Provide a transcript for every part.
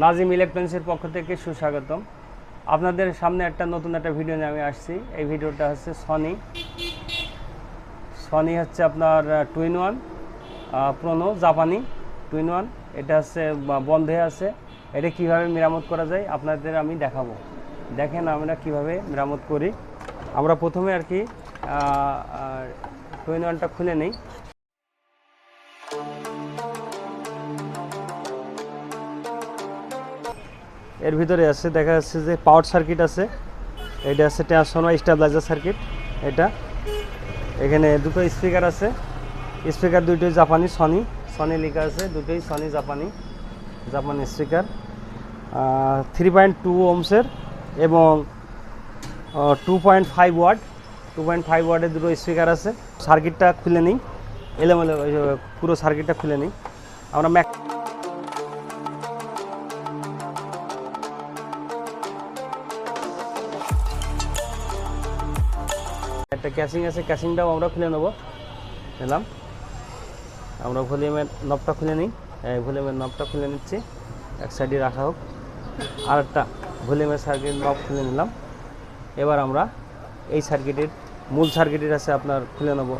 নাজিম ইলেকট্রনিক্সের পক্ষ থেকে সুস্বাগতম। আপনাদের সামনে একটা নতুন একটা ভিডিও নিয়ে আমি আসছি। এই ভিডিওটা হচ্ছে সনি হচ্ছে আপনার 2-in-1 প্রোনো জাপানি 2-in-1। এটা হচ্ছে বন্ধ হয়ে আছে। এটা কিভাবে মেরামত করা যায় আপনাদের আমি দেখাবো। দেখেন আমরা কিভাবে মেরামত করি। আমরা প্রথমে আর কি 2-in-1টা খুলে নিই। এর ভিতরে আছে দেখা যাচ্ছে যে পাওয়ার সার্কিট আছে, এটা আছে ট্রান্সফরমার স্টেবিলাইজার সার্কিট। এটা এখানে দুটো স্পিকার আছে, স্পিকার দুটোই জাপানি, সনি লেখা আছে, দুটোই সনি জাপানি স্পিকার। 3.2 ওহমসের এবং 2.5 ওয়াটের দুটো স্পিকার আছে। সার্কিটটা খুলে নিই, এলোমেলো পুরো সার্কিটটা খুলে নিই আমরা। একটা ক্যাসিং আছে, ক্যাসিংটাও আমরা খুলে নিলাম। আমরা ভলিউমের নবটা খুলে নিই, ভলিউমের নবটা খুলে নিচ্ছি, এক সাইডে রাখা হোক। আর একটা ভলিউমের সার্কিট নব খুলে নিলাম। এবার আমরা এই সার্কিটের মূল সার্কিটের আছে আপনার খুলে নেব।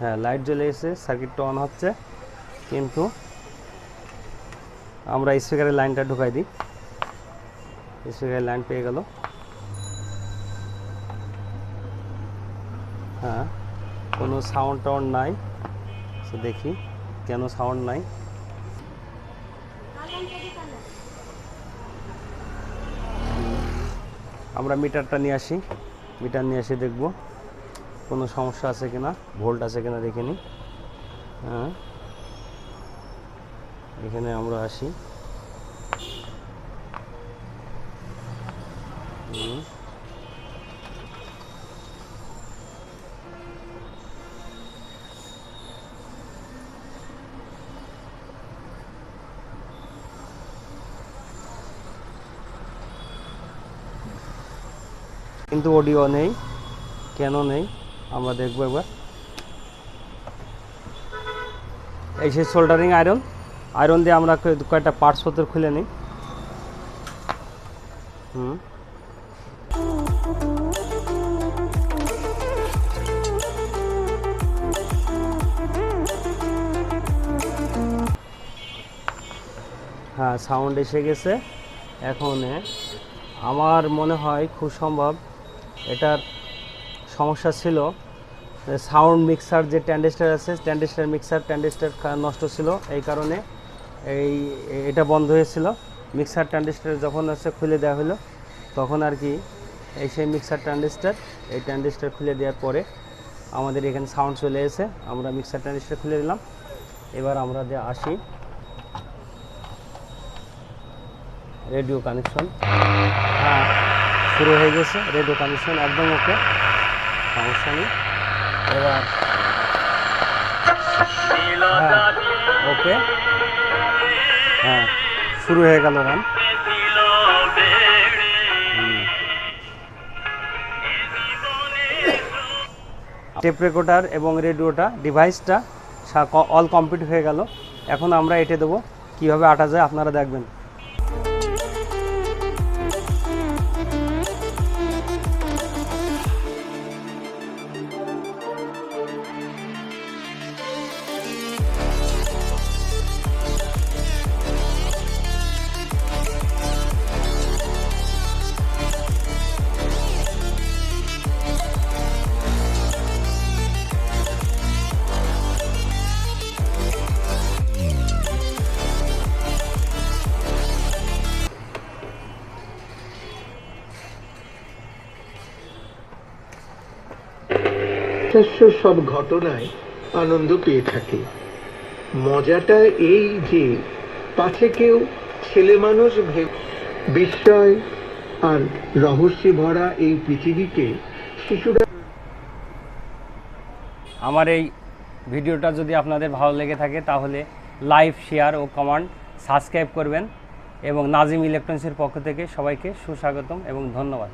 হ্যাঁ, লাইট জ্বলে এসে সার্কিটটা অন হচ্ছে, কিন্তু আমরা স্পিকারের লাইনটা ঢুকাই দিই। স্পিকারের লাইন পেয়ে গেল। হ্যাঁ, কোনো সাউন্ড নাই। তো দেখি কেন সাউন্ড নাই। আমরা মিটারটা নিয়ে আসি, মিটার নিয়ে এসে দেখব কোনো সমস্যা আছে কিনা, ভোল্ট আছে কিনা দেখে নিই। হ্যাঁ, এখানে আমরা আসি। কিন্তু অডিও নেই, কেন নেই আমরা দেখব একবার। এই সেই সোল্ডারিং আয়রন দিয়ে আমরা কয়েকটা পার্টস পত্র খুলে নিই। হ্যাঁ, সাউন্ড এসে গেছে। এখন আমার মনে হয় খুব সম্ভব এটার সমস্যা ছিল সাউন্ড মিক্সার, যে ট্যান্ডেস্টার আছে, ট্যান্ডেস্টার নষ্ট ছিল। এই কারণে এটা বন্ধ হয়েছিল। মিক্সার ট্যান্ডেস্টার যখন খুলে দেওয়া হলো, তখন আর কি সেই মিক্সার ট্যান্ডেস্টার খুলে দেওয়ার পরে আমাদের এখানে সাউন্ড চলে এসে আমরা মিক্সার ট্যান্ডেস্টার খুলে দিলাম। এবার আমরা আসি রেডিও কানেকশন। হ্যাঁ, শুরু হয়ে গেছে রেডিও কানেকশন, একদম ওকে, সমস্যা নেই। এবার হ্যাঁ, ওকে, হ্যাঁ, শুরু হয়ে গেল গান। টেপ রেকর্ডার এবং রেডিওটা ডিভাইসটা অল কমপ্লিট হয়ে গেল। এখন আমরা এঁটে দেবো, কীভাবে আটা যায় আপনারা দেখবেন। সব ঘটনায় আনন্দ পেয়ে থাকে। মজাটা এই যে পাছে কেউ ছেলে মানুষ বিস্ময় আর রহস্যে ভরা এই পৃথিবীকে শিশুরা। আমার এই ভিডিওটা যদি আপনাদের ভালো লেগে থাকে তাহলে লাইক, শেয়ার ও কমেন্ট, সাবস্ক্রাইব করবেন এবং নাজিম ইলেকট্রনিক্সের পক্ষ থেকে সবাইকে সুস্বাগতম এবং ধন্যবাদ।